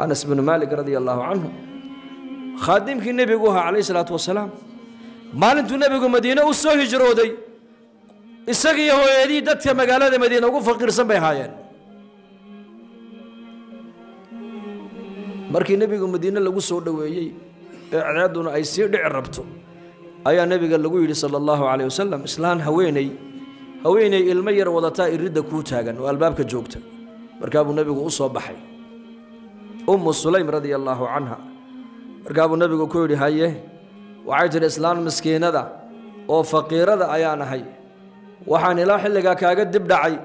أنس بن مالك رضي الله عنه خادمك النبي قوها عليه الصلاة والسلام ما أنتم النبي مدينة وسوي هجرودي السقي هو يدي دت مقالة مدينة وقف فقير سنبي هايان markii nabiga Madiina lagu soo dhaweeyay ciidaduna ay si dhici rabto ayaa nabiga lagu yiri sallallahu alayhi wasallam islaan haweenay ilmo yar wadata irida ku taagan oo albaabka joogta markaa buu nabigu u soo baxay Sulaym radiyallahu anha markaa buu nabigu ku yiri haye waxay tir islaan miskiinada oo faqiirada ayaan ahay waxaan ilaa xilliga kaaga dib dhacay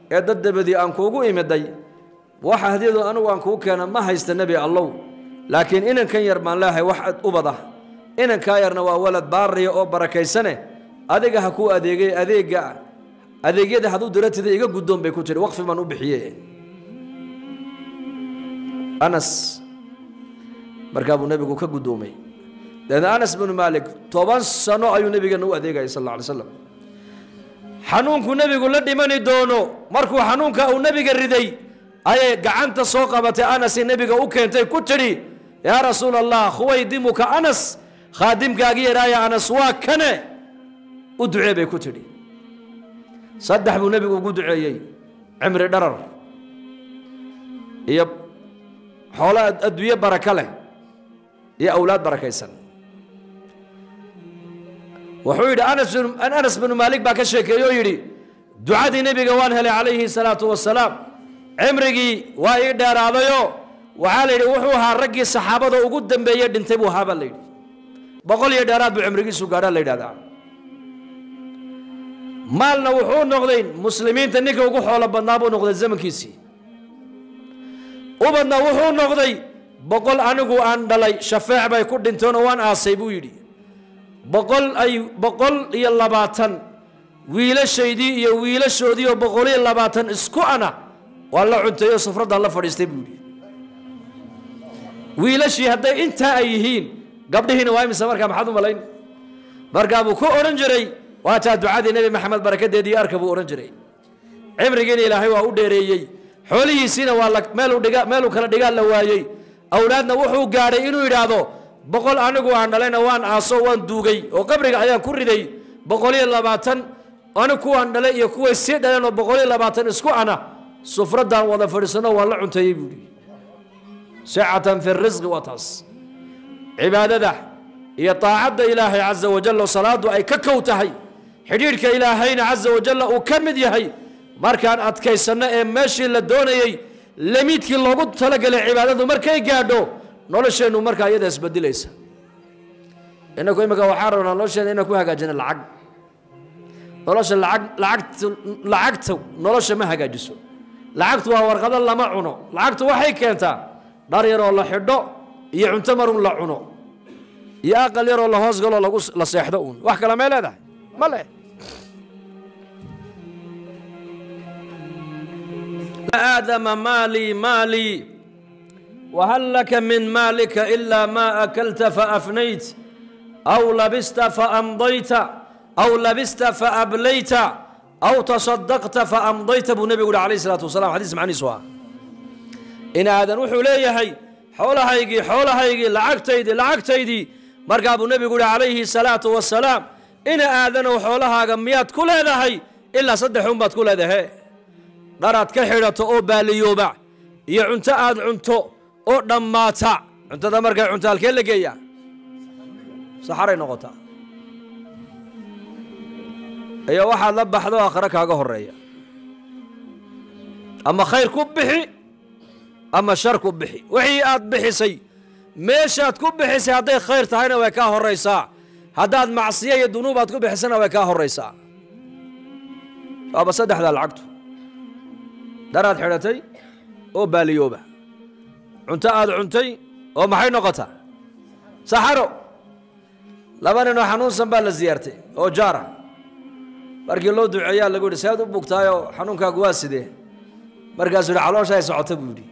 ee dadabadii aan kuugu imiday waxa hadiyadu anigu aan ku keena ma haysta nabi Allah laakiin inan kan yar maan laahay wax u bada inan ka yarna waa walad baariyo oo barakaysane adiga ha ku adeegyada haduu diratida iga gudoon bay ku jiri waqfi man u bixiyay Anas markaa buu nabigu ka gudoomay Anas bin Malik 10 sano ayuu nabiga u adeegay sallallahu alayhi wasallam xanuunku nabigu la dhimani doono markuu xanuunka uu nabiga riday ayay gacanta soo qabatay Anas nabiga u keentay ku tiri ya rasuulallah khuwaydimuka Anas khadimkaaga yaraaya Anas waa kane u duceebay ku tiri saddex buu nabigu ugu duceeyay cimri dharar iyo xoolo adduunyo baraka leh iyo awlaad barakaysan wuxuu yiri Anas bin Malik baa ka sheekeeyay yiri ducadii nabiga waan helay calayhi salaatu wassalaam عمري واي داراديو وحال يدي وحو ها رغي صحابته ugu dambeeyay dhintay buu haaba leeyay boqol iyo dheeraad buu cimrigiisu gaadha leeyada maalna wuxuu noqday muslimiinta ninka ugu xoolo badnaa buu noqday zamankiisii ubadna wuxuu noqday boqol anigu aan dhalay shafaac bay ku dhinteen oo waan aasay buu yiri boqol iyo 20 wiilashaydii iyo wiilashoodii oo 120 isku ana والله عنتي صفرة الله فريستي بودي ويلاشي هدا انت ايهين قبلهن واي مسمر كان حدو ملاين برقابو كو اورنجري واتا دعاء النبي محمد بركه دي اركبو اورنجري عمرغين الهي وا وديريي خوليسينا والله ميلو كلا دغال لا وايي اولادنا وحو غاري انو يراادو بقول انغو aan dhalayna waan aaso waan duugay oo qabriga ayaan ku riday 120 anigu aan dhalay iyo kuwa si dhalan oo 120 isku ana سفرة ولا فرسنا ولا عنتي بودي ساعة في الرزق وطاس عبادة ده هي طاعة إلهي عز وجل وصلاة أي ككوتهي حريرك إلهينا عز وجل وكمد يهي مركان أتكي سنة ماشي للدوني لميتك الله قد تلقى العبادة مركي قادو نولش إنه مركا يدس بدي ليس إنكو إمكا وحارنا نولش إنكو هكا جن العقد نولش العقد نولش ما هكا جسو لعقت ورقد الله ما عنو لعقت وحي كنتا دار يرو الله حدو iyo cunto mar la cuno iyo aqal yar oo la hoos galo lagu la seexdo uun wax kala meel leedahay male آدم مالي وهل لك من مالك إلا ما أكلت فأفنيت أو لبست فأمضيت أو لبست فأبليت أو تصدقت فأمضيت أبو النبي عليه الصلاة والسلام حديث معني سواء إن هذا نوح ليه حولها يجي لعقتيدي مرقى أبو النبي عليه الصلاة والسلام إن هذا نوح حولها قميات كل هذا هي إلا صدحهم بات كل هذا هي دارات كحيرة أو باليوبع يعنت عنتو أو دماتا عنت ذا مرقى عنت الكل جيا صحاري نقطة هي واحد لبح ذو آخرك هاجه الريا أما خير كبحي أما شر كبحي وحي أتبحي سي ماشات كبحي سي هذا خير تهينا ويكاه الرئيسا هذا معصية الذنوب كبحي سنة ويكاه الرئيسا أبى صدح ذا العقد درات حرتي أو باليوبة عنتي أو محي نقطة سحروا لبن إنه حنون سنبال زيارتي أو جارة markii loo duceeyaa lagu yiri saad u bugtaayo xanuunkaagu waa sidee markaas uu caloosha ay socoto buudi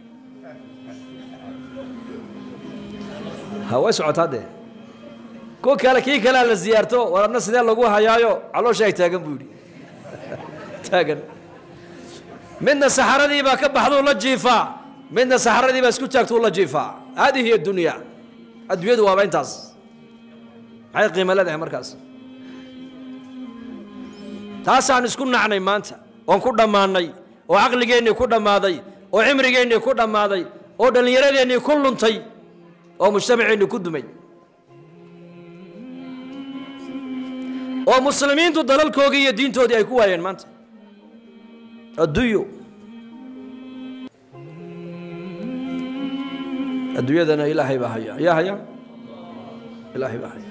hawa socotade ko kala kii kala la ziyaarto warna sidee lagu hayaayo caloosha ay taagan buudi taagan midna saxaradii baa ka baxdo la jiifa من السحرة دي بس كنت أكتب الله جيفا. هذه هي الدنيا. الدنيا وابين تاز. هاي قيمة لديها مركز. تاسع نسكن نعني ما أنت. ونكون ما ني. وعقل جيني كود ما ذي. وعمر جيني كود ما ذي. ودليل جيني كل تي. ومجتمعين كدمي. ومسلمين تدلل كوجي الدين تودي أكوا ين ما أنت. الديو. الدنيا ذنا إلهي بحيا يا هيا إلهي بحيا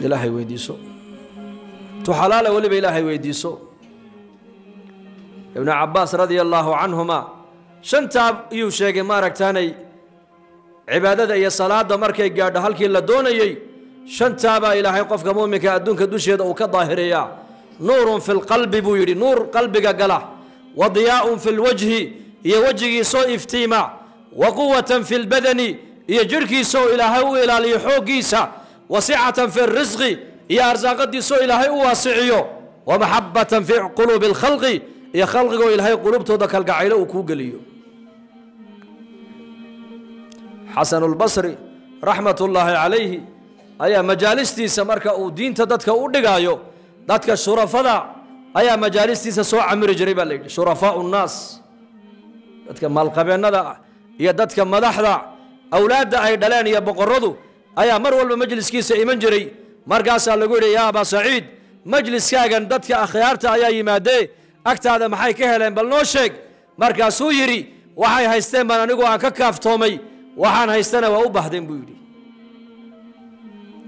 إلهي ويديسو تحلال ولي بإلهي ويديسو ابن عباس رضي الله عنهما شنتاب يوشيق مارك تاني عبادة يا صلاة مركي قاعد هالكي اللي دوني شنتابا إلهي قفك مومك أدونك دوشيد أو كظاهرية نور في القلب بويري نور قلبك قلع وضياء في الوجه يوجهي سوء افتيما وقوة في البدن يجركي سوء إلى هو إلى ليحوقيسا وسعة في الرزق يا أرزاقدي سوء إلى هو واسعيو ومحبة في قلوب الخلق يا خلق إلى هي قلوب تودك القعيلة وكوغليو حسن البصري رحمة الله عليه أيا مجالستي سمرك ودين تدتك ودقايو دتك الشرفة أيا مجالستي سوء عمر جريبا لك شرفاء الناس دتك مالقبين دا يا دتك مدحدا أولاد أي دلان يا بقردو أيا مرول بمجلس كيس إيمان جري مرقاسا لقول يا أبا سعيد مجلس كاغن دتك أخيارتا أيا يمادي أكتا هذا محاي كهلين بلنوشيك مرقاسو يري وحي هايستين بانا نقو أكاكاف تومي وحان هايستان وأوبهدين بيودي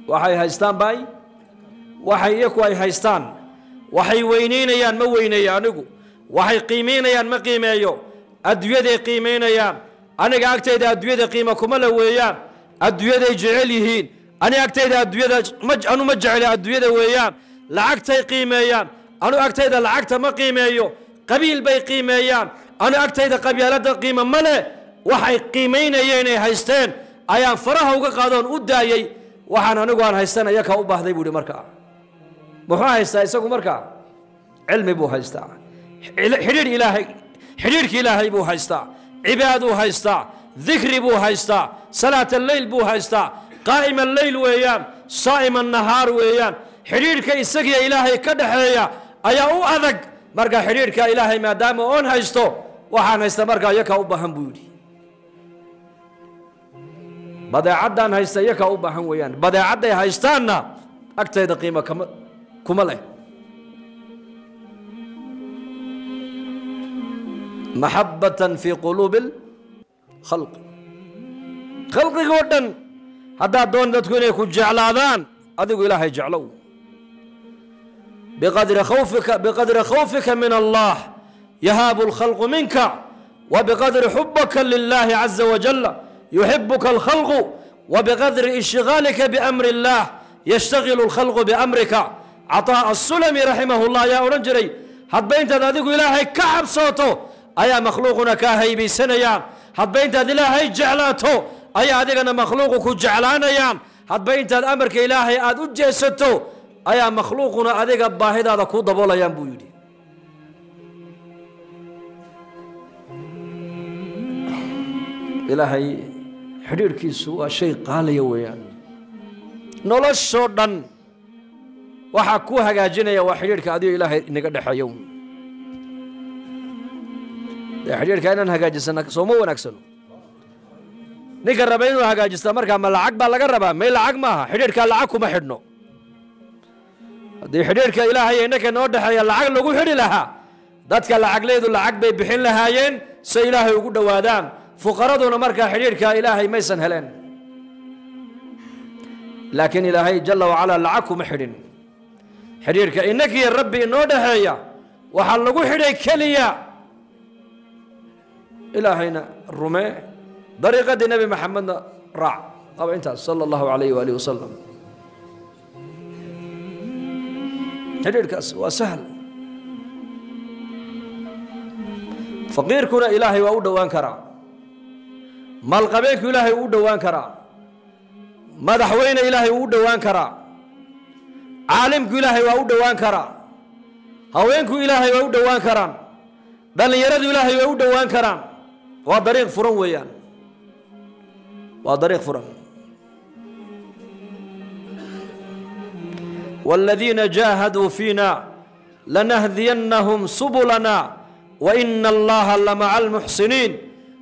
وحي هايستان باي وحي يكوي هايستان وحي وينينيان ما وينيانكو وحي قيمينيان ما قيميو أدوية قيمينيان أنا أكتيد أدوية قيمة كمال ويان أدوية جعليهين أنا أكتيد أدوية أنا مجعل أدوية ويان لعكتي قيميان أنا أكتيد لعكت ما قيميو قبيل بي قيميان أنا أكتيد قبيلة قيمة ملا وحي قيمينيان هايستان أيام فرها وقادون أدايي وحنا نقول هايستان يكا أبهدي بودي مركا محا هايستا يساقو مركا علمي بو هايستا حرير إلهي حريرك إلهي بو هايستا عبادو هايستا ذكري بو هايستا صلاة الليل بو هايستا قائم الليل ويان صائم النهار ويان حريرك إساقيا إلهي كدحيا أيا أو أذق مركا حريرك إلهي ما دام أون هايستو وحان هايستا مركا يكا أبهن بودي بدأ عدان هايستا يكا أبهن ويان بدأ عدان هايستانا أكتايد قيمة كمالي محبة في قلوب الخلق خلق قدن هذا دون تكون يكون جعلان هذا إلهي جعلو بقدر خوفك من الله يهاب الخلق منك وبقدر حبك لله عز وجل يحبك الخلق وبقدر اشتغالك بأمر الله يشتغل الخلق بأمرك عطاء السلمي رحمه الله يا أورنجري حد بينت ذلك إلهي كعب صوته أيا مخلوقنا كاهي بسنيان حد بينت إلهي جعلاته أيا أدقنا مخلوقك جعلانيان حد بينت الأمر كإلهي أدجسته أيا مخلوقنا أدق باهد هذا كود بولا ينبويدي إلهي حرير كيسو شيء قال يويان نولش شودن وحكو هجاجينيا وحريرك أدي إلهي نقد حيوم حريرك أنا هجاجسنا سومو ونكسلو نقربين وهجاجسنا مركا ما العقب لا قربا ما العقب ما حريرك العقب ما حدنو دي حريرك إلهي إنك نود حي العقل لو حري لها ذاتك العقل يدو العقب بحين لها ين سإلهي يقول دوادان فقردنا مركا حريرك إلهي ما يسنهلن لكن إلهي جل وعلا العقب محرن حريرك إنك يا ربي نود حي وحلقوا حريك كليا إلهينا الرمي طريقة النبي محمد راع طبعا انت صلى الله عليه وآله وسلم حريرك وسهل فقير كنا إلهي وأود وانكرا مالقبيك إلهي وأود وانكرا مدحوين إلهي وأود وانكرا عالمك إلهي وأود وانكرا هوينك إلهي وأود وانكرا بل يرد الله يود وان كرام وطريق فرن ويان وطريق فرن والذين جاهدوا فينا لنهدينهم سبلنا وإن الله لمع المحسنين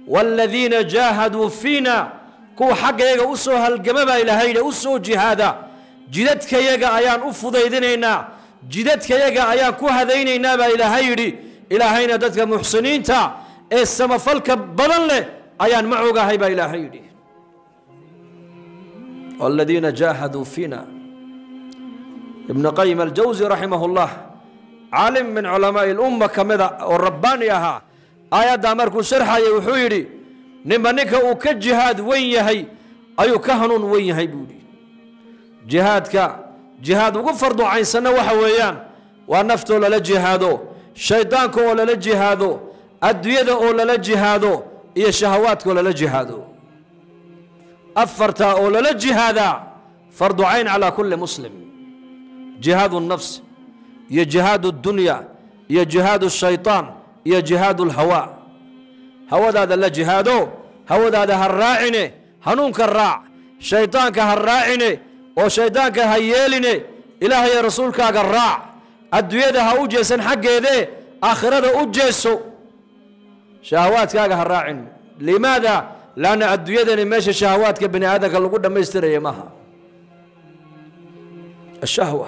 والذين جاهدوا فينا كو حق يجا أسو هالجمبا إلى هيدا أسو جهادا جدتك يجا أيان أفضيدنا جدتك يجا أيان كو هذيننا با إلى هيدي إلى هينا دتك محسنين تا السما فلك بدن له أيان معوجا هيبا إلى هيدي والذين جاهدوا فينا ابن قيم الجوزي رحمه الله عالم من علماء الأمة كمذا والربانيها آيات دامركو شرحة يوحيري نمانيك وكجهاد وين يهي أيو كهنون وين يهي بودي جهاد وقفردو عين سنة وحويان ونفتو للجهادو شيطانكو للجهادو أدويدو للجهادو إيا شهواتكو للجهادو أفرتا للجهادا فرض عين على كل مسلم جهاد النفس يا جهاد الدنيا يا جهاد الشيطان يا جهاد الهواء هوا هذا لا جهاده هوا هذا هالراعينه هنونك الراع شيطانك هالراعينه وشيطانك هيالينه إلهي يا رسولك الراع الدنيا ده أوجسن حق يده آخرة أوجسو شهواتك هالراعين لماذا؟ لأن الدنيا ده ماشي شهواتك بني آدم اللي قدام ما يستري معها الشهوة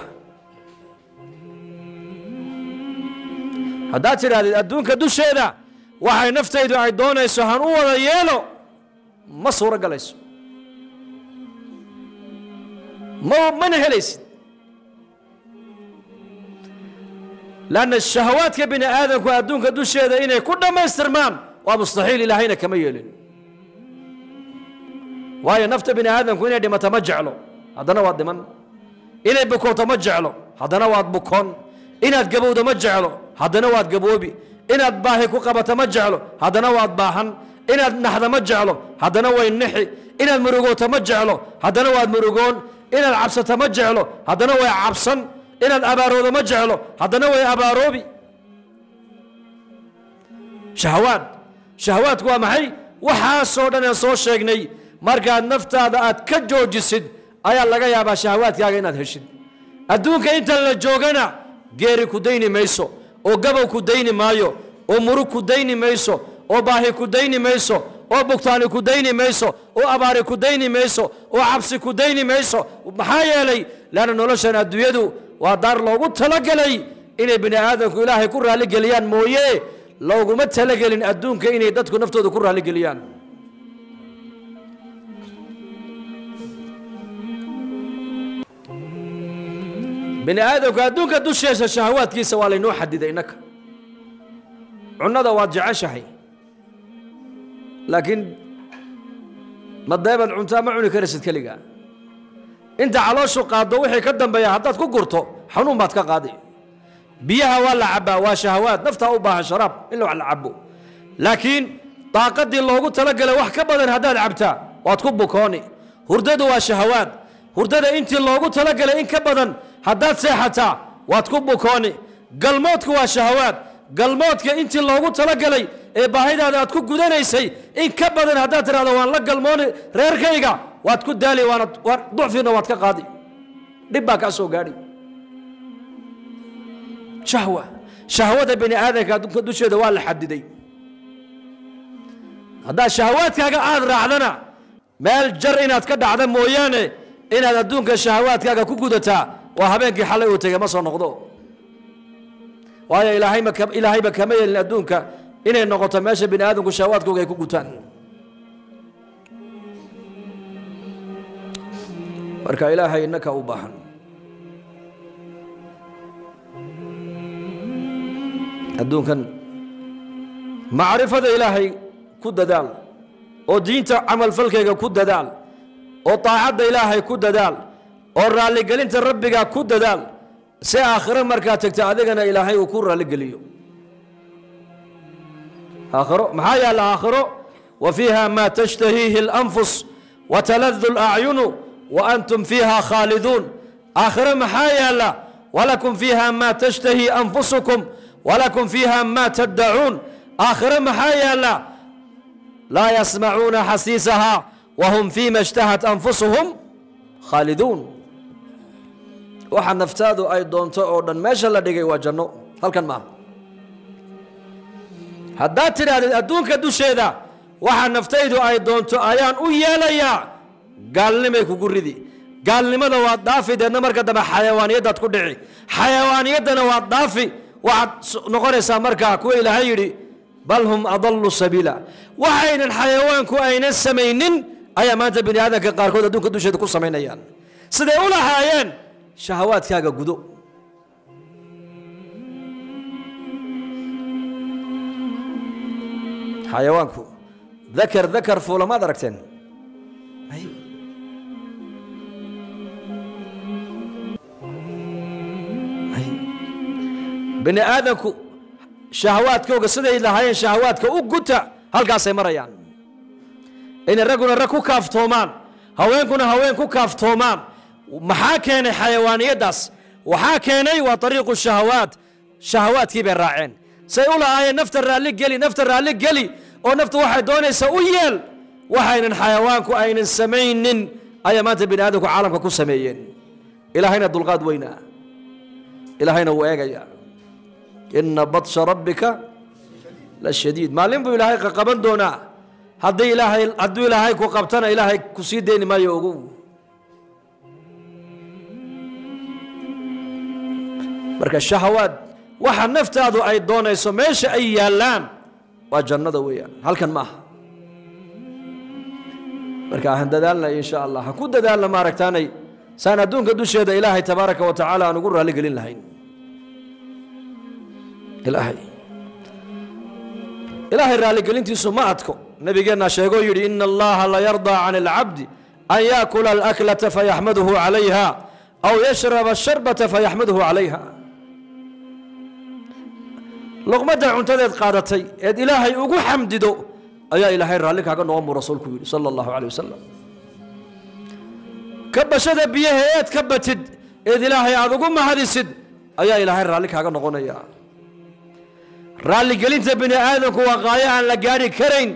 هذا ترى الدون كدوش هذا وحي نفتي دو عيدون يسهن ولا يلو ما صورة جلس ما نهلس لأن الشهوات كبني آدم كأدون كدوش هذا إنه كل ما يسترمان ومستحيل إلى هنا كميلين وهي نفت بني آدم كون يدي ما تمجع له هذا نواد من إنه بكون تمجع له هذا نواد بكون إنه تجبو تمجع له هذا نواد جبوبي إن باهي كوكبة تمجع له هذا نواد باهن إن نحن مجع له هذا نوى النحي إن المرجو تمجع له هذا نواد مرجون إن العبس تمجع له هذا نوى عبسا إن الأبارو تمجع له هذا نوى أباروبي شهوات كوا معي وحاسودنا صوت شيء مركا النفط هذا أتكجو جسد أيا لقى يا بشهوات يا جينا تهشد أدونك أنت اللي جوجنا غيري كديني ميسو أو قبل كديني مايو أو مرو كديني ميسو أو باهي كديني ميسو أو بكتاني كديني ميسو أو أباري كديني ميسو أو عبسي كديني ميسو محايا لي لأن نولشنا الدويدو ودار لو تلقى لي إن ابن آدم كلاه كرها لقليان مويه لو قمت تلقى لين أدونك إني دتك نفتو كرها لقليان بني آدم كادونك دوشيش الشهوات كيس والي نو حدد إنك عنا ذا واجع شحي لكن ما دايما عنتا معوني كرست كليقا انت على شو قاضي وحي كدن بيا حداد كقرطو حنون باتك قاضي بيها ولا عبا وشهوات نفتها وباها شراب إلا على عبو لكن طاقة دي اللي قلت لك لو وحكا بدن هداد عبتا واتكبو كوني هرددو وشهوات هردد انت اللي قلت لك لإن كبدن هداد سيحتا واتكبو كوني قلموتك وشهوات قلموتك انت اللي قلت لك لي باهيدا هداد كو قدانيسي إن كبدن هداد ترى وان لك قلموني رير كيغا واتكو دالي وانا ضعفينا واتكا قاضي دباك أسو قاري شهوة بني آدم كادونك دوشي دوال لحددي هذا شهوات كاغا عاد راعدنا مال جر إناد كدا عدم موياني إناد أدونك الشهوات كاغا كوكودتا وهبينك حالي وتيغا ما صار نقضو وهي إلهي بكمية لأدونك إنا النقطة ماشي بني آدم كشهوات كوكا كوكوتان بركة إلهي إنك أوباحا أدونك معرفة إلهي كود دال ودينت عمل فلكك كود دال وطاعة إلهي كود دال والرالي قلنت ربك كود دال سي آخر مركاتك تعذقنا إلهي وكور رالي قليو آخره محايا الآخره وفيها ما تشتهيه الأنفس وتلذ الأعين وأنتم فيها خالدون آخر محايا لا ولكم فيها ما تشتهي أنفسكم ولكم فيها ما تدعون آخر محايا لا يسمعون حسيسها وهم فيما اشتهت أنفسهم خالدون waxaa naftaadu ay doonto oo dhan meesha la dhigay waa janno halkan ma haddaad tidhaahdid adduunka dusheeda waxaa naftaydu ay doonto ayaan u yeelayaa gaalnimay kugu ridi gaalnimada waad dhaafi deedna marka dambe xayawaaniyaddaad ku dhici xayawaaniyaddana waad dhaafi waxaad noqonaysaa markaa kuwa ilaahay yidhi bal hum adallu sabiila waxaynan xayawaanku aynan samaynin ayaa maanta bini aadanka qaarkood adduunka dusheeda ku samaynayaan siday u lahaayeen shahawaadkaaga gudo xayawaanku dakar fuulamaad aragteen bini aadanku shahawaadkooga siday lahaayeen shahawaadka u guta halkaasay marayaan inay ragguna rag ku kaaftoomaan haweenkuna haween ku kaaftoomaan maxaa keenay xayawaaniyaddaas waxaa keenay waa ariiqu shahawaat shahawaadkii bay raaceen say u lahaayeen nafta raalli geli oo naftu waxay doonaysaa u yeel waxaynan xayawaanku aynan samaynin ayaa maanta bini aadamku caalamka ku sameeyeen ilaahayna dulqaad weynaa ilaahayna wuu eegaya ina badsha rabbika la shadiid maalin buu ilaahay qaban doonaa hadduu ilaahay ku qabtana ilaahay ku sii deyni maayo ogow marka shahawaad waxa naftaadu ay doonayso meesha ay yaallaan waa jannada weeyaan halkan maaha marka aan dadaalna insha Allah ha ku dadaalna maaragtaanay saan adduunka dusheeda ilaahay tabaaraka wa tacaala aan ugu raali gelin lahayn ilaahay raali gelintiisu ma adko nabigeenna sheegoo yidhi ina allaha la yardaa can alcabdi an yaakula alaklata fayaxmaduhu calayha aw yashraba asharbata fayaxmaduhu calayha luqmadda cuntadeed qaadatay eed ilaahay ugu xamdido ayaa ilaahay raalli kaaga noqon buu rasuulku yidhi sala allahu calayh wasalam ka bashada biyaha eed ka batid eed ilaahay aad ugu mahadisid ayaa ilaahay raalli kaaga noqonaya raalligelinta bini aadamku waa qaayo aan la gaadhi karayn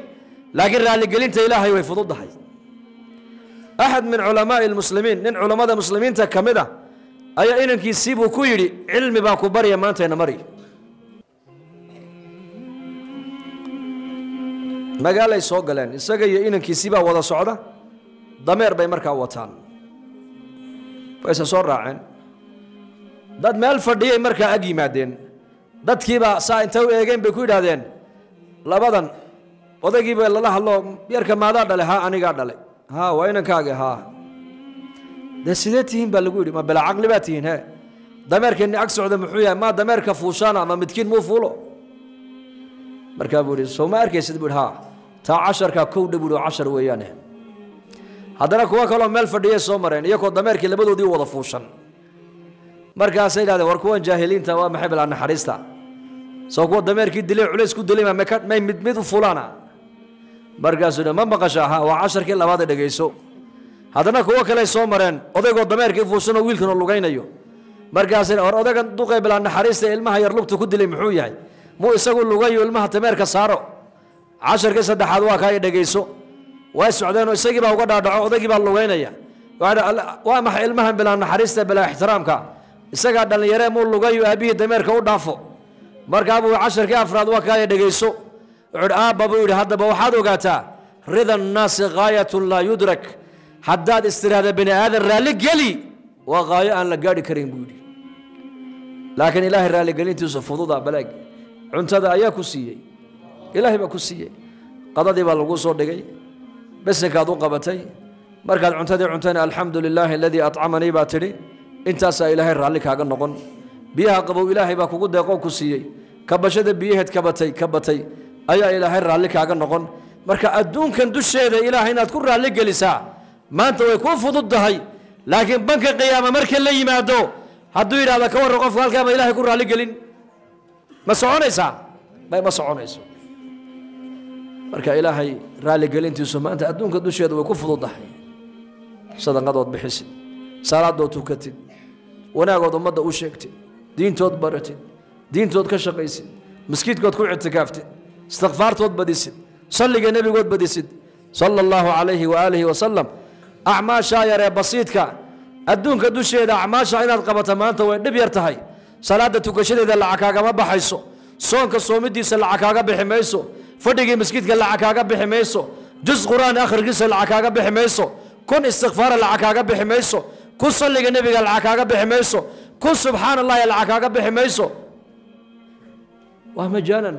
laakiin raalligelinta ilaahay way fududahay axad min culamaa'i lmuslimiin nin culammada muslimiinta ka mid ah ayaa inankiisii buu ku yidhi cilmi baan ku barya maantayna mari magaalay soo galeen isaga iyo inankiisii baa wada socda dameer bay markaa wataan wayse soo raaceen dad meel fadhiyay markaa ag yimaadeen dadkiibaa saa intay u eegeen bay ku yidhaahdeen labadan odaygii bay lala hadlo yarka maadaa dhale haa anigaa dhalay haa waa inankaagi haa dee sidee tihiin baa lagu yidhi ma bilaa caqli baa tihiin he dameerkeenni ag socda muxuu yahay maa dameerka fuushaana ama midkiin muu fuulo markaa buu yidhi soo ma arkaysid buu yidhi haa taa casharkaa kowdha buu yidhi oo cashar weeyaane haddana kuwo kaloo meel fadhiyay soo mareen iyagoo dameerkii labadoodii wada fuushan markaasay yidhahdeen war kuwan jaahiliinta waa maxay bilaa naxariista soo kuwa dameerkii dilay culays ku dilay may mid u fulaana markaasuu yidhi ma maqashaa ha waa casharkii labaad ee dhegayso haddana kuwo kale soo mareen odaygoo dameerkii fuushanoo wiilkanoo lugaynayo markaasay war odaygan duqay bilaa naxariista ilmaha yar lugta ku dilay muxuu yahay muu isagu lugayo ilmaha dameerka saaro casharkii saddexaad waa kaa dhegayso way socdeenoo isagii baa uga dhaadhaco odaygii baa lugaynaya waa maxay ilmahan bilaa naxariista bilaa ixtiraamka isagaa dhallinyaree muu lugayo aabbihii dameerka u dhaafo markaabuu casharkii afraad waa kaa dhegayso wuxuu aabba buu yidhi haddaba waxaad ogaataa rida annaasi gaayatun laa yudrak haddaad istiraahda bini aadan raalli geli waa qaayo aan la gaadhi karayn buu yidhi laakiin ilaahay raalligelintiisu fududa balaag cuntada ayaa ku siiyey ilaahay baa ku siiyey qadadii baa lagu soo dhigay besinkaad u qabatay markaad cuntadii cuntayna alxamdu lilaahi aladii acamanii baa tidhi intaasaa ilaahay raalli kaaga noqon biyaha qabow ilaahay baa kugu deeqoo ku siiyey kabashada biyaheed ka batay ayaa ilaahay raalli kaaga noqon marka adduunkan dusheeda ilaahay inaad ku raalli gelisaa maanta way kuu fudud tahay laakiin banka qiyaama marka la yimaado hadduu yidhahda ka warran qofka halkaama ilaahay ku raalli gelin ma soconaysaa ma soconayso marka ilaahay raalli gelintiisu maanta adduunka dusheeda way ku fudud tahay sadaqadood bixisid salaadood tukatid wanaagood ummadda u sheegtid diintood baratid diintood ka shaqaysid miskiidkood ku ictikaaftid استغفارت بديسد صلي النبي قد بديسد صلى الله عليه وآله وسلم أعمال شاير بسيطك الدون كدوشي إذا أعمال شاير قبط ما أنت وين يرتهي صلاة تكشيد إذا العكاكا ما بحيسو صون كصومدي سل العكاكا بحميسو فدقي مسكيت قال العكاكا بحميسو جزء قرآن آخر قصة العكاكا بحميسو كن استغفار العكاكا بحميسو كن صلي النبي قال العكاكا بحميسو كن سبحان الله العكاكا بحميسو ومجانا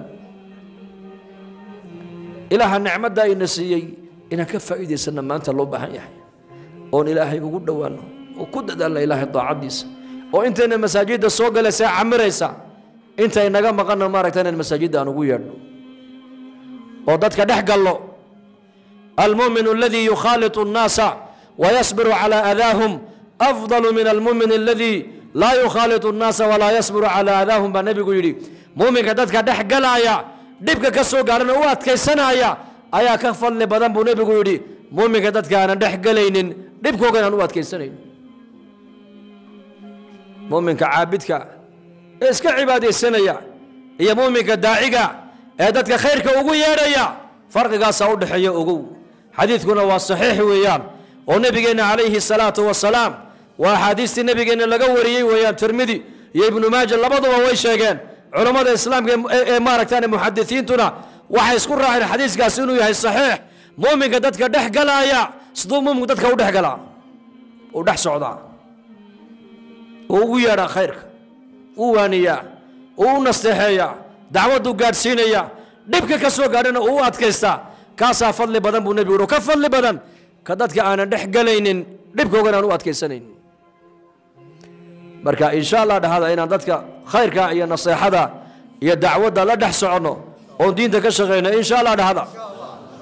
إله النعمة دا النسيي إن كفى إيدي سنة ما أنت الله بحن يحيى أون إلهي يقول دوانه وكد دال إله الضاعة ديس وأنت إن المساجد السوق لسا عمريسا أنت إن قام قلنا ماركتين المساجد أنا ويرن وضدك دحق الله المؤمن الذي يخالط الناس ويصبر على أذاهم أفضل من المؤمن الذي لا يخالط الناس ولا يصبر على أذاهم بالنبي يقول مؤمن كدتك دحق الله dhibka ka soo gaarana u adkaysanaya ayaa ka fadli badan buu nabigu yiri muuminka dadka aan dhex galaynin dhibkooda aan u adkaysanayn muuminka caabidka iska cibaadeysanaya iyo muuminka daaciga ee dadka khayrka ugu yeeraya farqigaas u dhaxeeyo ogow xadiidkuna waa saxiix weeyaan oo nabigeena calayhi salaatu wasalaam waa xadiistii nabigeena laga wariyay weeyaan tirmidhi iyo ibnu maaja labaduba way sheegeen علماء الإسلام ماركتان محدثين تنا وحيسكن راعي الحديث قاسينه يهي صحيح مؤمن قدتك دح قلا يا صدوم مؤمن قدتك ودح قلا ودح سعودا ويرى خيرك وانيا ونستحيا دعوته قادسينيا دبك كسو قادنا وات كيستا كاسا فضل بدن بو نبي ورو كفضل بدن قدتك انا دح قلينين دبك وغنا وات كيسنين marka insha Allah dhahada inaan dadka khayrka iyo nasiixada iyo dacwada la dhax socono oo diinta ka shaqeeyna insha Allah dhahada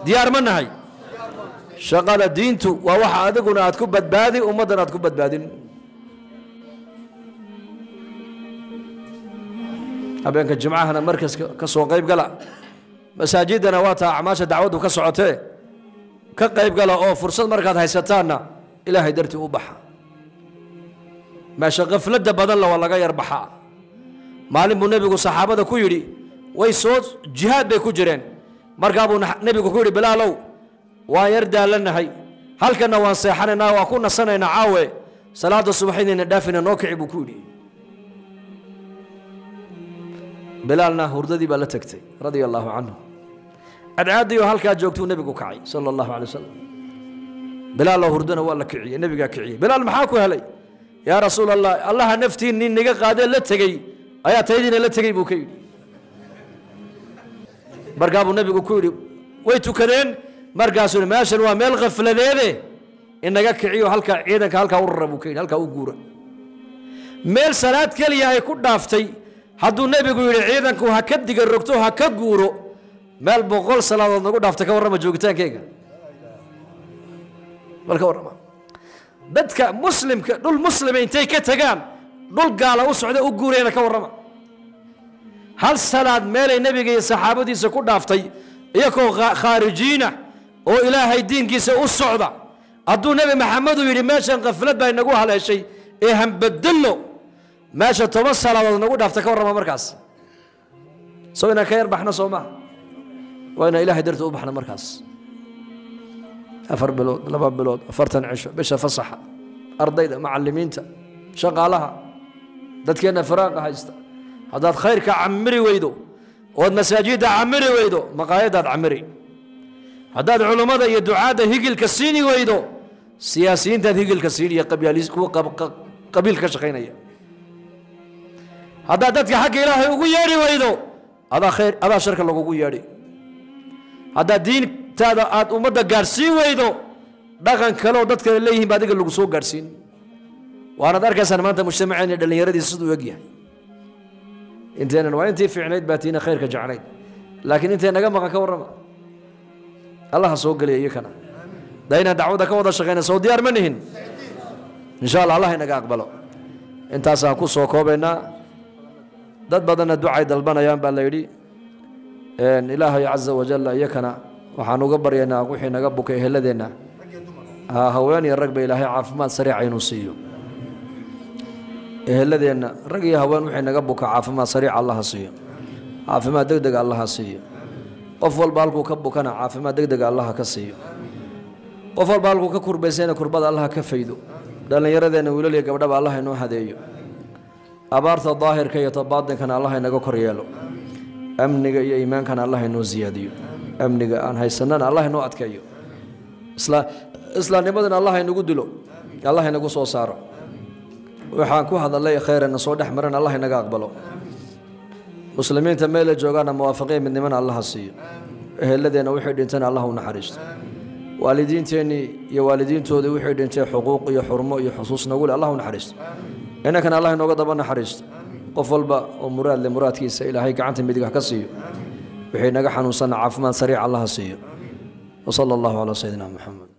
diyaar ma nahay shaqada diintu waa waxa adiguna aad ku badbaadi ummadana aad ku badbaadin habeenka jimcaha markaska ka soo qayb gala masaajidana waa taa acmaasha dacwadu ka socotee ka qayb gala oo fursad markaad haysataana ilaahay dartii u baxa ماشي غفلة بدل ولا غير بحا معلم النبي والصحابة كويري ويسوس جهاد بكوجرين مركبوا النبي كويري بلالو ويردى لنا هي هل كنا وانصيحنا وكنا سنة نعاوي صلاة الصبحين ندافن نوكع بكوري بلالنا هرددي بلا تكتي رضي الله عنه أدعادي وهل كان جوكتو النبي كعي صلى الله عليه وسلم بلال هردنا ولا كعي النبي كعي بلال محاكو هلي يا رسول الله الله نفتي إني نجا قادر لا تجي آيات هيدين لا تجي بوكي برقابو النبي كوري ويتو كذين مرقاسون ماشن ومال غفلة ذي إن نجا كعيو هلكا عيدك هلكا ورا بوكي هلكا وجورا مال صلاة كليا يكون دافتي حدو النبي يقول عيدك وهكدي جركتو هكجورو مال بقول صلاة نقول دافتك ورا مجوكتان كيكا هلكا ورا dadka muslimka dhul muslimiintay ka tagaan dhul gaala u socda u guureena ka warrama hal salaad meelay nabiga iyo saxaabadiisa ku dhaaftay iyagoo khaarijiina oo ilaahay diinkiisa u socda hadduu nabi maxamed uu yidhi meeshan qaflad baa inagu haleeshay ee hanbadallo meesha 10 salaadood nagu dhaaftay ka warrama markaas soo inaan ka yar baxna soo ma waa inaan ilaahay dartii u baxna markaas أفر بلود لبا بلود أفرتن عشو بيش فصحة أرضيدا معلمينتا شغالها دتكينا فراغ هايستا هذا خير كعمري ويدو والمساجد عمري ويدو مقايد عمري هذا العلماء يدعاء هيجل كسيني ويدو سياسيين هيجل كسيني قبيليس قبيل كشخينية هذا دتك حق إلهي وياري ويدو هذا خير هذا شرك الله وياري هذا دين تادا aad umada gaarsiin weydo dhaqan kale oo dadka leeyihiin baad iga lagu soo gaarsiin waana darkaysan maanta mujtamaceena dhalinyaradii sidoo wagyahay inteena waa intii fiicnayd baatina khayrka jacnayd laakiin intee naga maqan ka warrama Allah soo galiyo iyakana dayna dacwada ka wada shaqeynaa soo diyaar ma nihin insha Allah Allah inaga aqbalo intaas aan ku soo koobayna dad badan ducay dalbanayaan baa la yiri ilaahay azza wa jalla iyakana waxaan uga baryaynaa wixii naga bukay heladeena haween iyo rag ba ilaahay caafimaad sariic aynu siiyo heladeena rag iyo haween wixii naga buka caafimaad sariic Allah siiyo caafimaad degdeg Allah siiyo qof walba halkuu ka bukana caafimaad degdega Allah ka siiyo qof walba halkuu ka kurbaysayna kurbada Allah ka faydo dhallinyaradeena wiilal iyo gabdhaba Allah inoo hadeeyo abaarta daahirka iyo tabaadinkana Allah inaga kor yeelo amniga iyo iimaankana Allah inoo ziyaadiyo amniga aan haysanana Allah inoo adkeeyo islaamnimadana Allah inagu dilo Allah inagu soo saaro waxaan ku hadalay khayran soo dhaxmaran Allah inaga aqbalo muslimiinta meel joogaana muwaafaqeen midnimada Allah siiyo ehelada wixii dhintana Allah u naxariisto waalidiinteeni iyo waalidiintooda wixii dhintay xuquuq iyo xurmo iyo xusuus nagu leh Allah u naxariisto inakana Allah inooga daba naxariisto qof walba oo muraadkiisa Ilaahay gacanta midig ka siiyo wixii naga xanuunsan caafimaad sariic Allah siiyo wa sallallahu ala sayyidina Muhammad